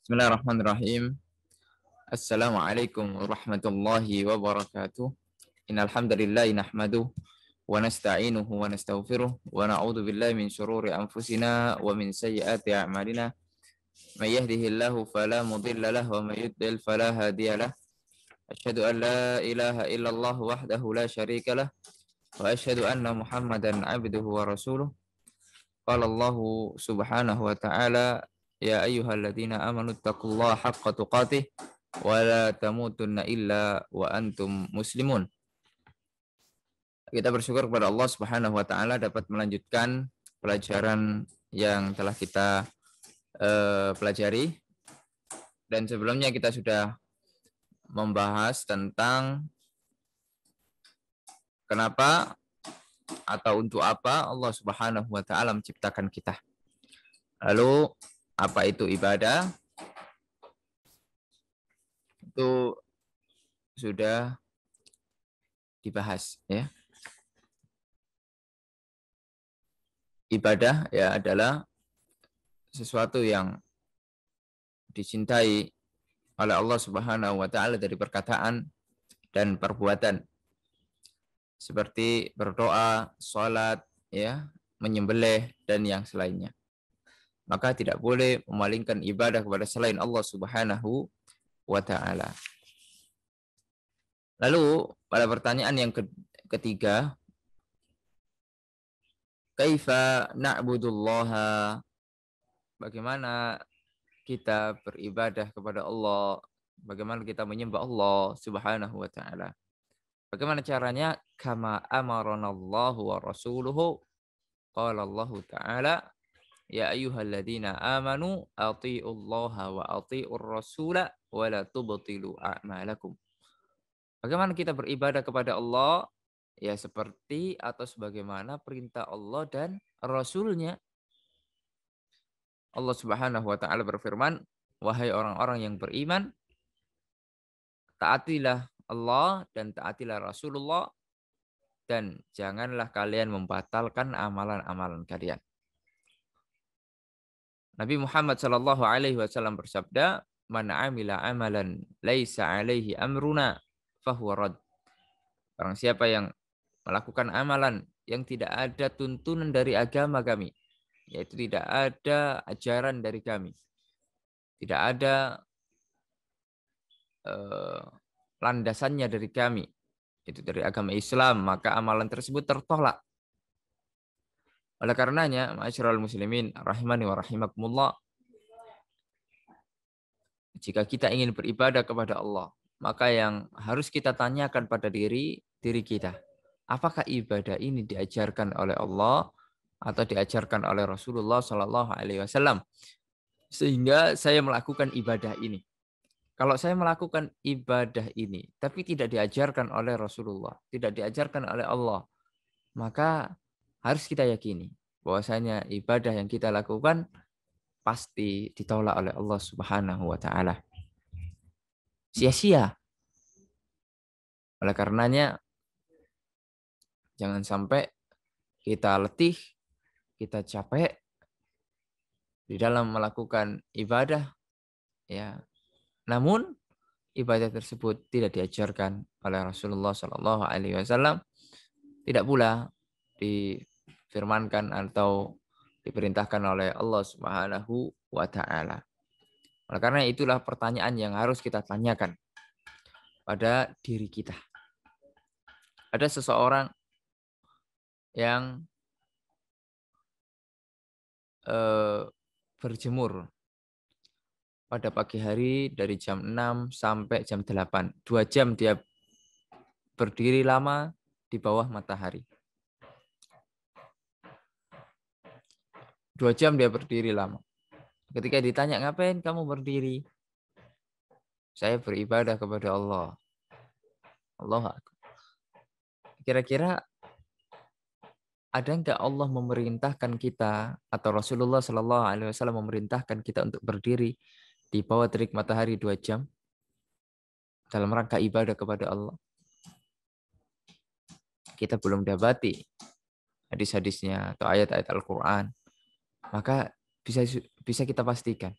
Bismillahirrahmanirrahim. Assalamualaikum warahmatullahi wabarakatuh. Innal hamdalillah nahmaduhu wa nasta'inuhu wa nastaghfiruh wa na'udzu billahi min shururi anfusina wa min sayyiati a'malina. May yahdihillahu fala mudilla lahu wa may yudlil fala hadiya lahu. Asyhadu an la ilaha illallah wahdahu la syarika lah wa asyhadu anna Muhammadan 'abduhu wa rasuluh. Qala Allah subhanahu wa ta'ala ya ayyuhalladzina amanu taqullaha haqqa tuqatih wa la tamutunna illa wa antum muslimun. Kita bersyukur kepada Allah Subhanahu wa taala dapat melanjutkan pelajaran yang telah kita pelajari, dan sebelumnya kita sudah membahas tentang kenapa atau untuk apa Allah Subhanahu wa taala menciptakan kita. Lalu apa itu ibadah? Itu sudah dibahas, ya. Ibadah ya adalah sesuatu yang dicintai oleh Allah Subhanahu wa taala dari perkataan dan perbuatan. Seperti berdoa, salat, ya, menyembelih dan yang selainnya. Maka tidak boleh memalingkan ibadah kepada selain Allah Subhanahu wa taala. Lalu pada pertanyaan yang ketiga, kaifa na'budullaha? Bagaimana kita beribadah kepada Allah? Bagaimana kita menyembah Allah Subhanahu wa taala? Bagaimana caranya? Kama amaranallahu wa rasuluhu. Qala Allah taala, ya ayyuhalladzina amanu athi'ullaha wa athi'ur rasula wa la tubtilu a'malakum. Bagaimana kita beribadah kepada Allah? Ya seperti atau sebagaimana perintah Allah dan Rasul-Nya. Allah Subhanahu wa taala berfirman, wahai orang-orang yang beriman, taatilah Allah dan taatilah Rasulullah, dan janganlah kalian membatalkan amalan-amalan kalian. Nabi Muhammad sallallahu alaihi wasallam bersabda, man amila amalan laisa alaihi amruna fahuwa rad. Barang siapa yang melakukan amalan yang tidak ada tuntunan dari agama kami, yaitu tidak ada ajaran dari kami, tidak ada landasannya dari kami, itu dari agama Islam, maka amalan tersebut tertolak. Oleh karenanya, ma'asyiral muslimin rahimani wa rahimakumullah, jika kita ingin beribadah kepada Allah, maka yang harus kita tanyakan pada diri kita, apakah ibadah ini diajarkan oleh Allah atau diajarkan oleh Rasulullah Sallallahu Alaihi Wasallam, sehingga saya melakukan ibadah ini. Kalau saya melakukan ibadah ini, tapi tidak diajarkan oleh Rasulullah, tidak diajarkan oleh Allah, maka harus kita yakini bahwasanya ibadah yang kita lakukan pasti ditolak oleh Allah Subhanahu wa taala. Sia-sia. Oleh karenanya jangan sampai kita letih, kita capek di dalam melakukan ibadah, ya. Namun ibadah tersebut tidak diajarkan oleh Rasulullah Shallallahu Alaihi Wasallam, tidak pula difirmankan atau diperintahkan oleh Allah Subhanahu wa taala. Oleh karena itulah pertanyaan yang harus kita tanyakan pada diri kita. Ada seseorang yang berjemur pada pagi hari dari jam 6 sampai jam 8. 2 jam dia berdiri lama di bawah matahari. 2 jam dia berdiri lama. Ketika ditanya, ngapain kamu berdiri? Saya beribadah kepada Allah. Allah. Kira-kira ada enggak Allah memerintahkan kita atau Rasulullah Shallallahu Alaihi Wasallam memerintahkan kita untuk berdiri di bawah terik matahari 2 jam dalam rangka ibadah kepada Allah? Kita belum dapati hadis-hadisnya atau ayat-ayat Al-Quran. Maka bisa kita pastikan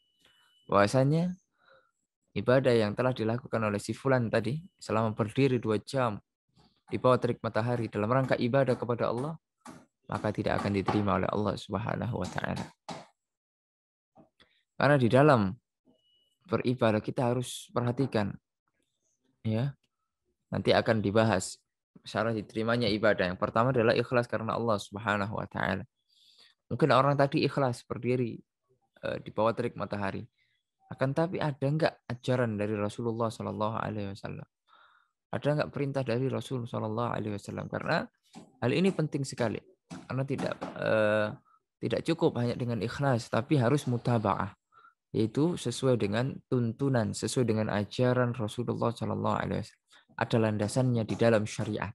bahwasanya ibadah yang telah dilakukan oleh si fulan tadi selama berdiri 2 jam di bawah terik matahari dalam rangka ibadah kepada Allah, maka tidak akan diterima oleh Allah Subhanahu wa taala. Karena di dalam beribadah kita harus perhatikan, ya. Nanti akan dibahas syarat diterimanya ibadah. Yang pertama adalah ikhlas karena Allah Subhanahu wa taala. Mungkin orang tadi ikhlas berdiri di bawah terik matahari. Akan tapi ada enggak ajaran dari Rasulullah Shallallahu alaihi wasallam? Ada enggak perintah dari Rasul Shallallahu alaihi wasallam? Karena hal ini penting sekali. Karena tidak cukup hanya dengan ikhlas, tapi harus mutaba'ah, yaitu sesuai dengan tuntunan, sesuai dengan ajaran Rasulullah Shallallahu alaihi wasallam. Ada landasannya di dalam syariat.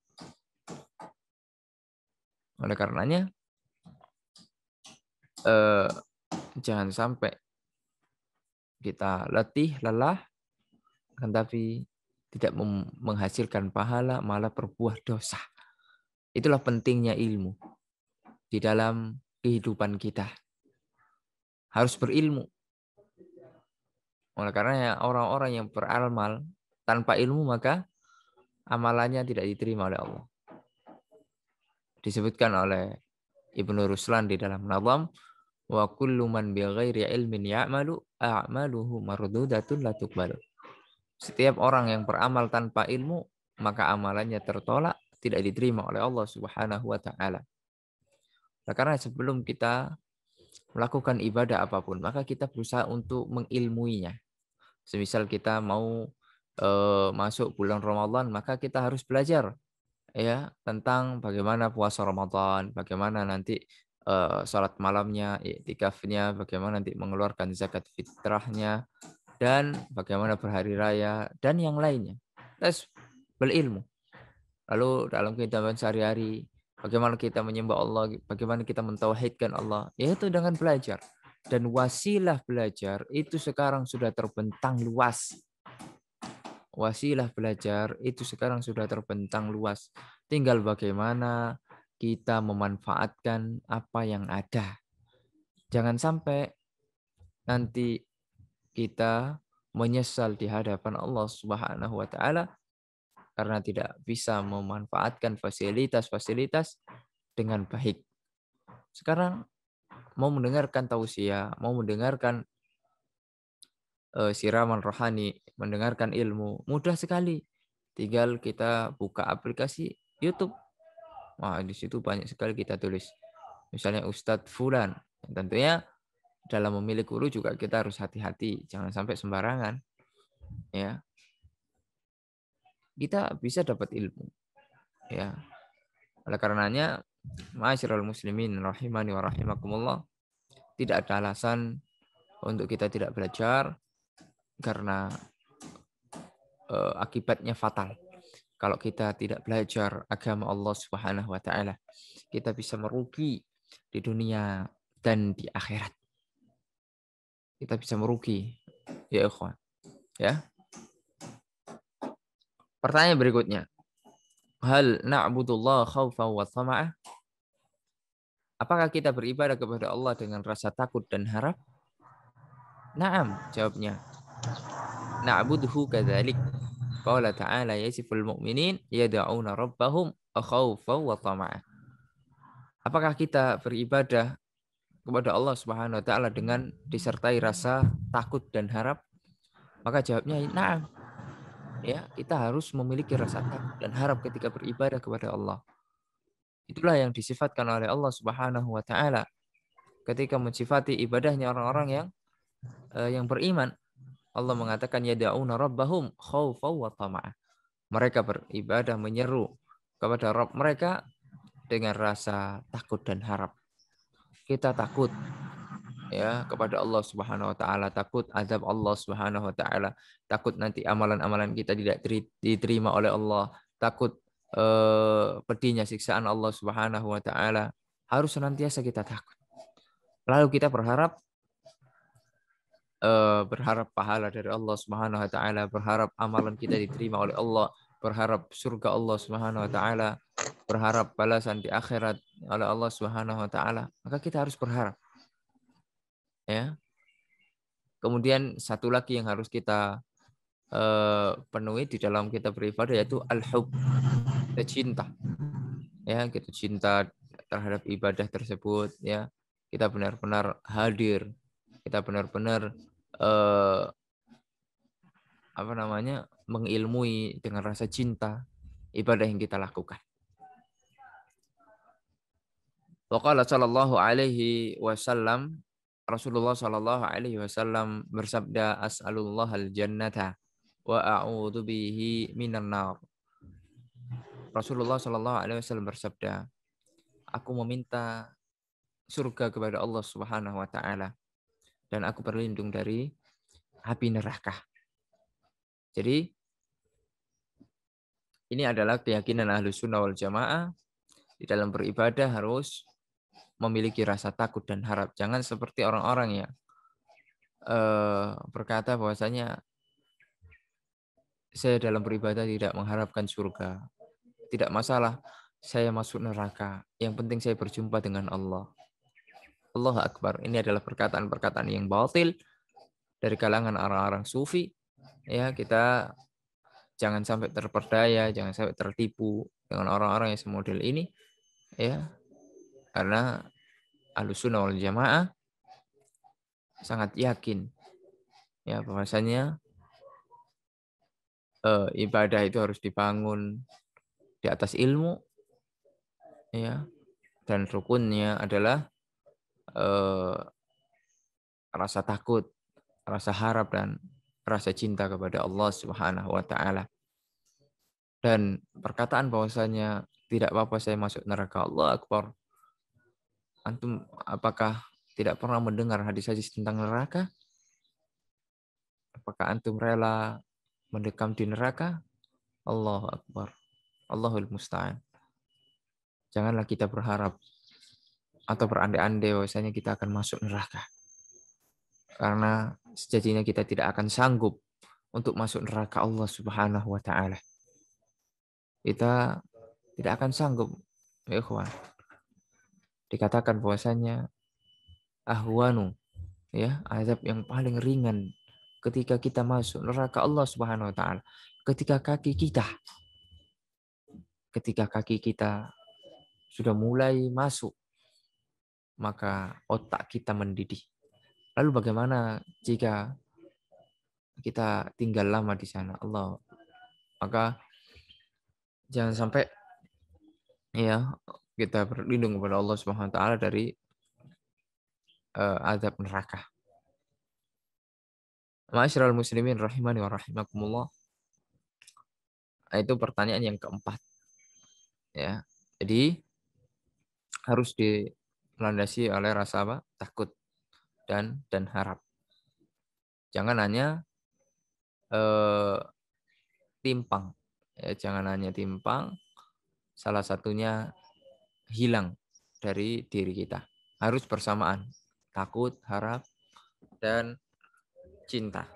Oleh karenanya jangan sampai kita letih, lelah, tetapi tidak menghasilkan pahala, malah berbuah dosa. Itulah pentingnya ilmu di dalam kehidupan kita. Harus berilmu. Oleh karenanya orang-orang yang beramal tanpa ilmu, maka amalannya tidak diterima oleh Allah. Disebutkan oleh Ibnu Ruslan di dalam Nazam, wa kullu man bighairi ilmin ya'malu a'maluhu mardudatun la tuqbalu. Setiap orang yang beramal tanpa ilmu, maka amalannya tertolak, tidak diterima oleh Allah Subhanahu wa taala. Karena sebelum kita melakukan ibadah apapun, maka kita berusaha untuk mengilmuinya. Semisal kita mau masuk bulan Ramadan, maka kita harus belajar ya tentang bagaimana puasa Ramadan, bagaimana nanti salat malamnya, iktikafnya, bagaimana nanti mengeluarkan zakat fitrahnya, dan bagaimana berhari raya dan yang lainnya. Terus berilmu. Lalu dalam kehidupan sehari-hari, bagaimana kita menyembah Allah, bagaimana kita mentauhidkan Allah, yaitu dengan belajar. Dan wasilah belajar itu sekarang sudah terbentang luas. Wasilah belajar itu sekarang sudah terbentang luas. Tinggal bagaimana kita memanfaatkan apa yang ada. Jangan sampai nanti kita menyesal di hadapan Allah Subhanahu wa taala karena tidak bisa memanfaatkan fasilitas-fasilitas dengan baik. Sekarang mau mendengarkan tausiah, mau mendengarkan siraman rohani, mendengarkan ilmu, mudah sekali. Tinggal kita buka aplikasi YouTube. Wah, di situ banyak sekali kita tulis. Misalnya Ustadz Fulan. Tentunya dalam memilih guru juga kita harus hati-hati, jangan sampai sembarangan. Ya. Kita bisa dapat ilmu. Ya. Oleh karenanya, ma'asyiral muslimin rahimani wa rahimakumullah, tidak ada alasan untuk kita tidak belajar karena akibatnya fatal. Kalau kita tidak belajar agama Allah Subhanahu wa taala, kita bisa merugi di dunia dan di akhirat. Kita bisa merugi, ya ikhwan. Ya. Pertanyaan berikutnya. Hal na'budullah khawfan wa thama'ah? Apakah kita beribadah kepada Allah dengan rasa takut dan harap? Naam, jawabnya. Na'budhu kadzalik. Qala ta'ala yasiful mu'minin yad'una rabbahum khawfan wa thama'ah. Apakah kita beribadah kepada Allah Subhanahu wa taala dengan disertai rasa takut dan harap? Maka jawabnya na'am. Ya, kita harus memiliki rasa takut dan harap ketika beribadah kepada Allah. Itulah yang disifatkan oleh Allah Subhanahu wa taala ketika mensifati ibadahnya orang-orang yang beriman. Allah mengatakan yad'una rabbahum khaufan wa tama'ah. Mereka beribadah menyeru kepada Rabb mereka dengan rasa takut dan harap. Kita takut ya kepada Allah Subhanahu wa taala, takut azab Allah Subhanahu wa taala, takut nanti amalan-amalan kita tidak diterima oleh Allah, takut pedihnya siksaan Allah Subhanahu wa taala. Harus senantiasa kita takut. Lalu kita berharap pahala dari Allah Subhanahu wa taala, berharap amalan kita diterima oleh Allah, berharap surga Allah Subhanahu wa taala, berharap balasan di akhirat oleh Allah Subhanahu wa taala. Maka kita harus berharap. Ya. Kemudian satu lagi yang harus kita penuhi di dalam kita beribadah yaitu al-hub, kita cinta. Ya, kita cinta terhadap ibadah tersebut ya. Kita benar-benar hadir. Kita benar-benar mengilmui dengan rasa cinta ibadah yang kita lakukan. Waqala sallallahu alaihi wasallam, Rasulullah sallallahu alaihi wasallam bersabda, as'alullah al-jannata wa a'udzu bihi minan nar. Rasulullah sallallahu alaihi wasallam bersabda, aku meminta surga kepada Allah Subhanahu wa taala dan aku berlindung dari api neraka. Jadi ini adalah keyakinan Ahlus Sunnah wal Jamaah, di dalam beribadah harus memiliki rasa takut dan harap. Jangan seperti orang-orang yang berkata bahwasanya saya dalam beribadah tidak mengharapkan surga. Tidak masalah saya masuk neraka. Yang penting saya berjumpa dengan Allah. Allahu Akbar. Ini adalah perkataan-perkataan yang batil dari kalangan orang-orang sufi. Ya, kita jangan sampai terperdaya, jangan sampai tertipu dengan orang-orang yang semodel ini. Ya, karena Ahlussunnah wal Jamaah sangat yakin ya bahwasanya ibadah itu harus dibangun di atas ilmu ya, dan rukunnya adalah rasa takut, rasa harap dan rasa cinta kepada Allah Subhanahu wa taala. Dan perkataan bahwasanya tidak apa-apa saya masuk neraka, Allah Akbar. Antum apakah tidak pernah mendengar hadis-hadis tentang neraka? Apakah antum rela mendekam di neraka? Allahu Akbar. Allahul Musta'an. Janganlah kita berharap atau berandai-andai bahwasanya kita akan masuk neraka. Karena sejatinya kita tidak akan sanggup untuk masuk neraka Allah Subhanahu wa taala. Kita tidak akan sanggup, ya ikhwan. Dikatakan bahwasanya ahwanu, ya, azab yang paling ringan ketika kita masuk neraka Allah Subhanahu wa taala, ketika kaki kita sudah mulai masuk, maka otak kita mendidih. Lalu bagaimana jika kita tinggal lama di sana? Allah, maka jangan sampai ya kita berlindung kepada Allah Subhanahu wa taala dari azab neraka. Ma'asyiral muslimin rahimani wa rahimakumullah. Itu pertanyaan yang keempat. Ya. Jadi harus dilandasi oleh rasa apa? Takut dan harap. Jangan hanya timpang. Ya, jangan hanya timpang. Salah satunya hilang dari diri kita. Harus bersamaan. Takut, harap, dan cinta.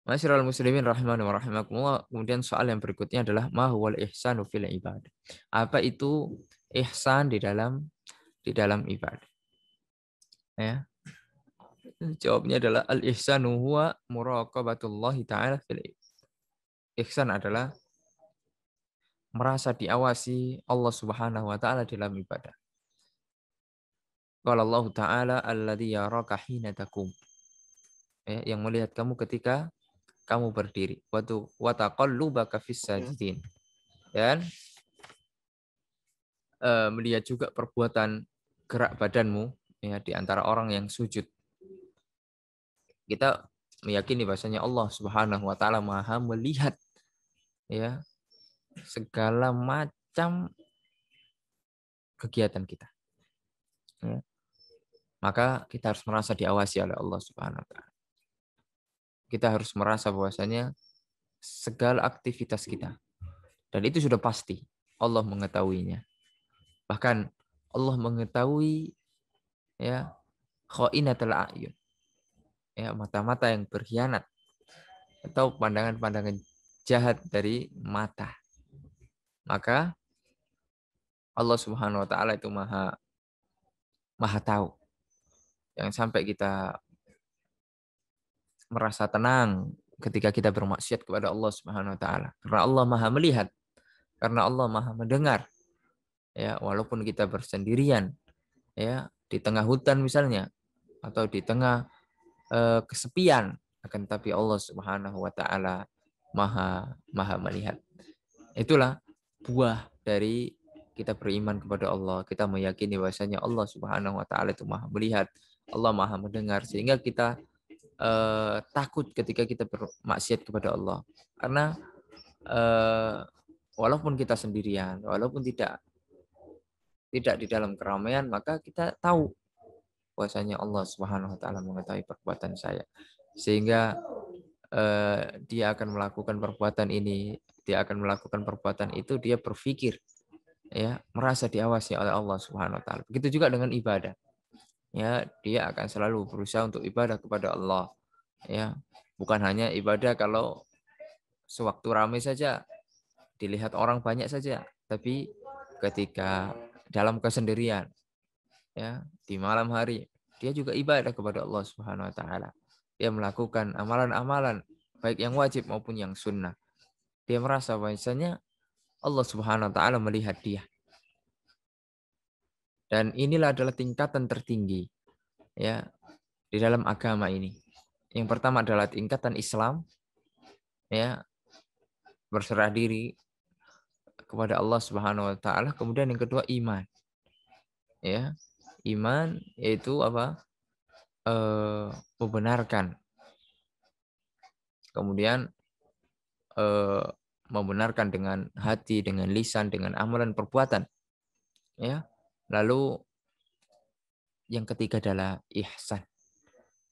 Masyiral muslimin rahimani wa rahimakumullah. Kemudian soal yang berikutnya adalah ma huwal ihsanu fil ibadah. Apa itu ihsan di dalam ibadah? Ya. Jawabnya adalah al ihsanu huwa muraqabatullah taala fil ibadah. Ihsan adalah merasa diawasi Allah Subhanahu wa taala dalam ibadah. Qala Allah taala alladzi yaraka hina taqum. Ya, yang melihat kamu ketika kamu berdiri. Wa taqallubaka fis sajidin. Dan melihat juga perbuatan gerak badanmu ya di antara orang yang sujud. Kita meyakini bahasanya Allah Subhanahu wa taala Maha melihat ya segala macam kegiatan kita. Ya. Maka kita harus merasa diawasi oleh Allah Subhanahu wa taala. Kita harus merasa bahwasanya segala aktivitas kita, dan itu sudah pasti Allah mengetahuinya. Bahkan Allah mengetahui ya khainatul a'yun. Ya, mata-mata yang berkhianat atau pandangan-pandangan jahat dari mata. Maka Allah Subhanahu wa taala itu maha tahu. Yang sampai kita merasa tenang ketika kita bermaksiat kepada Allah Subhanahu wa taala. Karena Allah Maha melihat, karena Allah Maha mendengar. Ya, walaupun kita bersendirian ya di tengah hutan misalnya atau di tengah kesepian, akan tapi Allah Subhanahu wa taala Maha melihat. Itulah buah dari kita beriman kepada Allah. Kita meyakini bahwasanya Allah Subhanahu wa taala itu Maha melihat, Allah Maha mendengar, sehingga kita takut ketika kita bermaksiat kepada Allah. Karena walaupun kita sendirian, walaupun tidak di dalam keramaian, maka kita tahu bahwasanya Allah Subhanahu wa taala mengetahui perbuatan saya. Sehingga dia akan melakukan perbuatan ini, dia akan melakukan perbuatan itu, dia berpikir ya, merasa diawasi oleh Allah Subhanahu wa taala. Begitu juga dengan ibadah. Ya, dia akan selalu berusaha untuk ibadah kepada Allah. Ya, bukan hanya ibadah kalau sewaktu ramai saja, dilihat orang banyak saja, tapi ketika dalam kesendirian, ya, di malam hari, dia juga ibadah kepada Allah Subhanahu wa taala. Dia melakukan amalan-amalan baik yang wajib maupun yang sunnah. Dia merasa bahwasanya Allah Subhanahu wa taala melihat dia. Dan inilah adalah tingkatan tertinggi ya di dalam agama ini. Yang pertama adalah tingkatan Islam, ya, berserah diri kepada Allah Subhanahu wa taala. Kemudian yang kedua iman. Ya. Iman yaitu apa? Membenarkan. Kemudian membenarkan dengan hati, dengan lisan, dengan amalan perbuatan. Ya. Lalu yang ketiga adalah ihsan.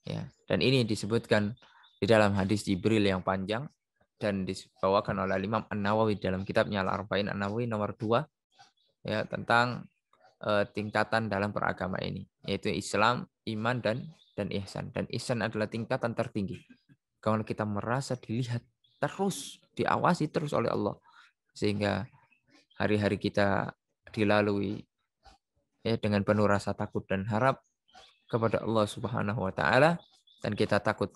Ya. Dan ini disebutkan di dalam hadis Jibril yang panjang dan dibawakan oleh Imam An-Nawawi dalam kitabnya Al-Arba'in An-Nawawi nomor 2 ya, tentang tingkatan dalam beragama ini, yaitu Islam, iman dan ihsan. Dan ihsan adalah tingkatan tertinggi. Kalau kita merasa dilihat terus, diawasi terus oleh Allah, sehingga hari-hari kita dilalui ya dengan penuh rasa takut dan harap kepada Allah Subhanahu wa taala, dan kita takut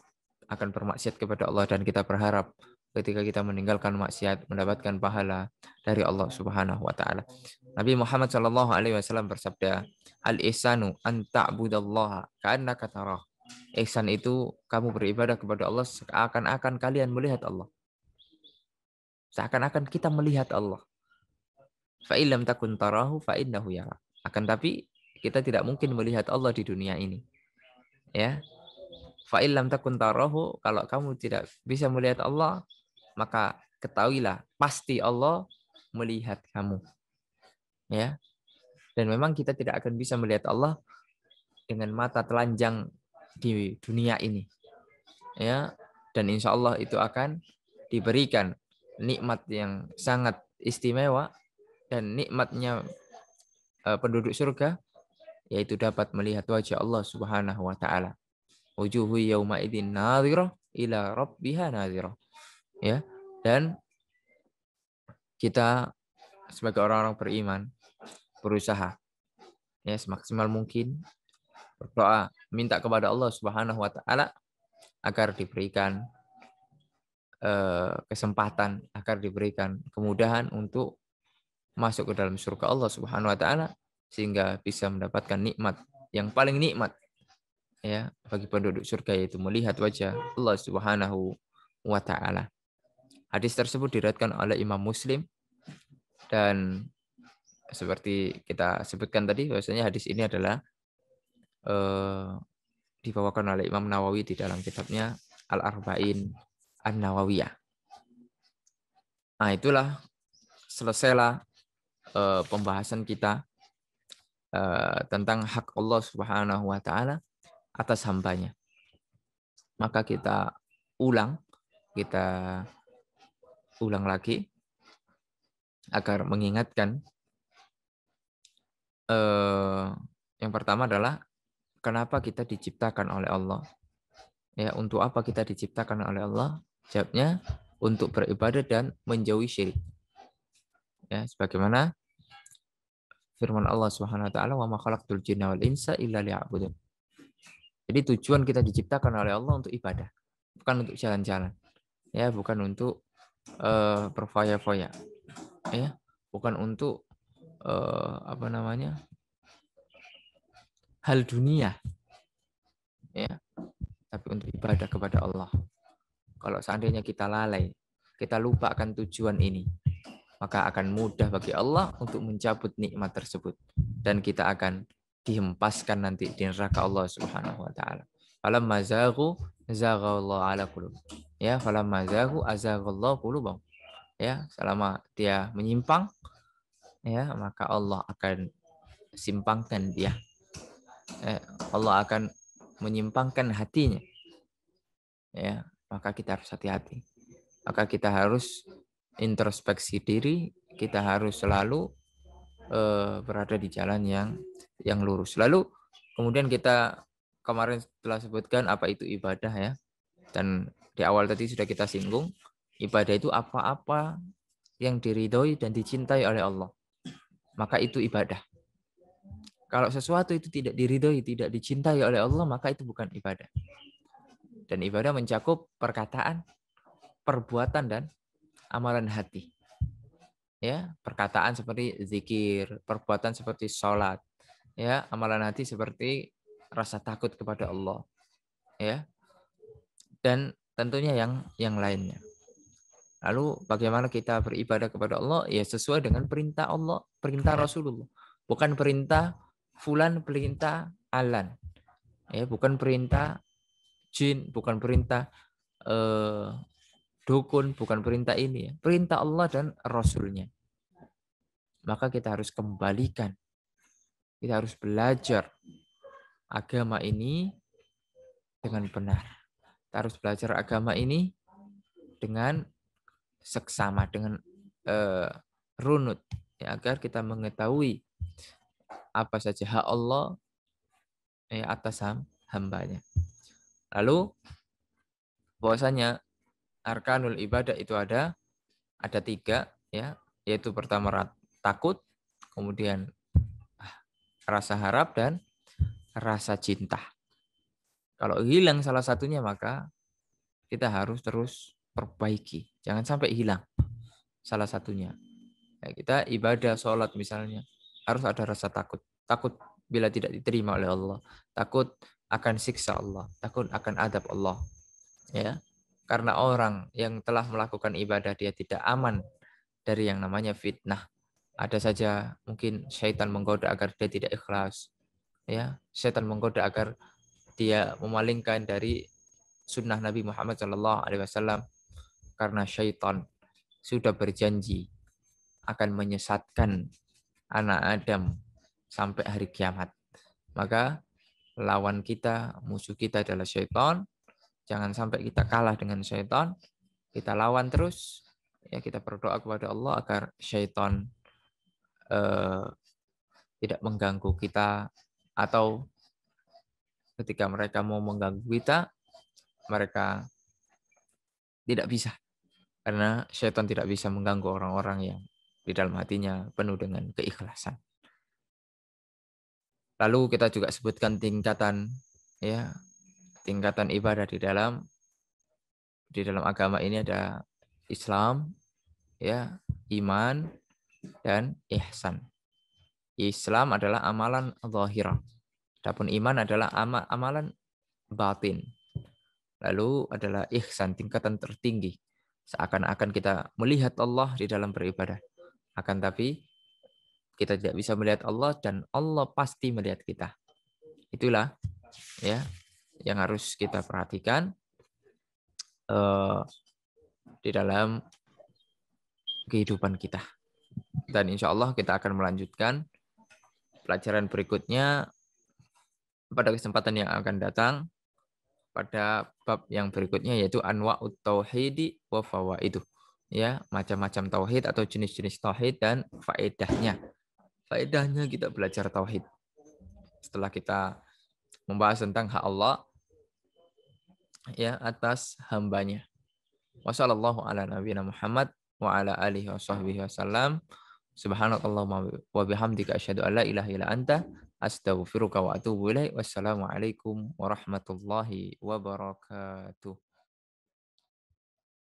akan bermaksiat kepada Allah, dan kita berharap ketika kita meninggalkan maksiat mendapatkan pahala dari Allah Subhanahu wa taala. Nabi Muhammad sallallahu alaihi wasallam bersabda, "Al-ihsanu an ta'budallaha ka'annaka tarah." Ihsan itu kamu beribadah kepada Allah seakan-akan kalian melihat Allah. Seakan-akan kita melihat Allah. Fa illam takun tarahu fa innahu yara. Akan tapi kita tidak mungkin melihat Allah di dunia ini. Ya. Fa illam takun tarahu, kalau kamu tidak bisa melihat Allah, maka ketahuilah pasti Allah melihat kamu. Ya. Dan memang kita tidak akan bisa melihat Allah dengan mata telanjang di dunia ini. Ya. Dan insya Allah itu akan diberikan nikmat yang sangat istimewa, dan nikmatnya penduduk surga yaitu dapat melihat wajah Allah Subhanahu wa taala. Wujuhu yauma idzin nadhirah ila rabbiha nadhirah. Ya. Dan kita sebagai orang-orang beriman berusaha ya semaksimal mungkin berdoa, minta kepada Allah Subhanahu wa taala agar diberikan kesempatan, agar diberikan kemudahan untuk masuk ke dalam surga Allah Subhanahu wa taala, sehingga bisa mendapatkan nikmat yang paling nikmat ya bagi penduduk surga, yaitu melihat wajah Allah Subhanahu wa taala. Hadis tersebut diriwayatkan oleh Imam Muslim, dan seperti kita sebutkan tadi bahwasanya hadis ini adalah dibawakan oleh Imam Nawawi di dalam kitabnya Al-Arba'in An-Nawawiyah. Nah, itulah selesailah pembahasan kita tentang hak Allah Subhanahu wa taala atas hambanya. Maka kita ulang lagi agar mengingatkan yang pertama adalah kenapa kita diciptakan oleh Allah. Ya, untuk apa kita diciptakan oleh Allah? Jawabnya untuk beribadah dan menjauhi syirik. Ya, sebagaimana firman Allah Subhanahu wa taala, "Wa ma khalaqtul jinna wal insa illa liya'budun." Jadi tujuan kita diciptakan oleh Allah untuk ibadah. bukan untuk jalan-jalan, ya, bukan untuk berfoya-foya, ya, bukan untuk apa namanya, hal dunia, ya, tapi untuk ibadah kepada Allah. Kalau seandainya kita lalai, kita lupakan tujuan ini, maka akan mudah bagi Allah untuk mencabut nikmat tersebut, dan kita akan dihempaskan nanti di neraka Allah Subhanahu wa taala. Falamma zaghu zaghallahu ala qulub. Ya, falamma zaghu azaghallahu qulubahum. Ya, selama dia menyimpang, ya, maka Allah akan simpangkan dia. Allah akan menyimpangkan hatinya. Ya, maka kita harus hati-hati. Maka kita harus introspeksi diri, kita harus selalu berada di jalan yang lurus. Lalu kemudian kita kemarin telah sebutkan apa itu ibadah, ya. Dan di awal tadi sudah kita singgung, ibadah itu apa-apa yang diridhoi dan dicintai oleh Allah. Maka itu ibadah. Kalau sesuatu itu tidak diridhoi, tidak dicintai oleh Allah, maka itu bukan ibadah. Dan ibadah mencakup perkataan, perbuatan, dan amalan hati. Ya, perkataan seperti zikir, perbuatan seperti sholat, ya, amalan hati seperti rasa takut kepada Allah, ya, dan tentunya yang lainnya. Lalu bagaimana kita beribadah kepada Allah? Ya sesuai dengan perintah Allah, perintah Rasulullah, bukan perintah fulan, perintah alan, ya, bukan perintah jin, bukan perintah dukun, bukan perintah ini, ya, perintah Allah dan Rasulnya. Maka kita harus kembalikan, kita harus belajar agama ini dengan benar. Kita harus belajar agama ini dengan seksama, dengan runut, ya, agar kita mengetahui apa saja hak Allah, ya, atas hambanya. Lalu bahwasanya arkanul ibadah itu ada 3, ya, yaitu pertama takut, kemudian rasa harap, dan rasa cinta. Kalau hilang salah satunya, maka kita harus terus perbaiki. Jangan sampai hilang salah satunya. Ya, kita ibadah, sholat misalnya, harus ada rasa takut. Takut bila tidak diterima oleh Allah. Takut akan siksa Allah. Takut akan adab Allah. Ya, karena orang yang telah melakukan ibadah, dia tidak aman dari yang namanya fitnah. Ada saja mungkin syaitan menggoda agar dia tidak ikhlas. Ya, syaitan menggoda agar dia memalingkan dari sunnah Nabi Muhammad SAW, karena syaitan sudah berjanji akan menyesatkan anak Adam sampai hari kiamat. Maka lawan kita, musuh kita adalah syaitan. Jangan sampai kita kalah dengan syaitan. Kita lawan terus. Ya, kita berdoa kepada Allah agar syaitan tidak mengganggu kita, atau ketika mereka mau mengganggu kita, mereka tidak bisa. Karena syaitan tidak bisa mengganggu orang-orang yang di dalam hatinya penuh dengan keikhlasan. Lalu kita juga sebutkan tingkatan, ya, tingkatan ibadah di dalam agama ini. Ada Islam, ya, iman, dan ihsan. Islam adalah amalan zahirah. Adapun iman adalah amalan batin. Lalu adalah ihsan, tingkatan tertinggi. Seakan-akan kita melihat Allah di dalam beribadah. Akan tapi kita tidak bisa melihat Allah, dan Allah pasti melihat kita. Itulah, ya, yang harus kita perhatikan di dalam kehidupan kita. Dan insya Allah kita akan melanjutkan pelajaran berikutnya pada kesempatan yang akan datang, pada bab yang berikutnya, yaitu anwa'ut tauhidi wa fawaidu. Ya, macam-macam tauhid atau jenis-jenis tauhid dan faedahnya. Faedahnya kita belajar tauhid. Setelah kita membahas tentang hak Allah, ya, atas hambanya. Wassallallahu ala nabiyina Muhammad wa ala alihi washabbihi wasallam. Subhanakallahumma wa bihamdika asyhadu an la ilaha illa anta astaghfiruka wa atubu ilaik. Wassalamualaikum warahmatullahi wabarakatuh.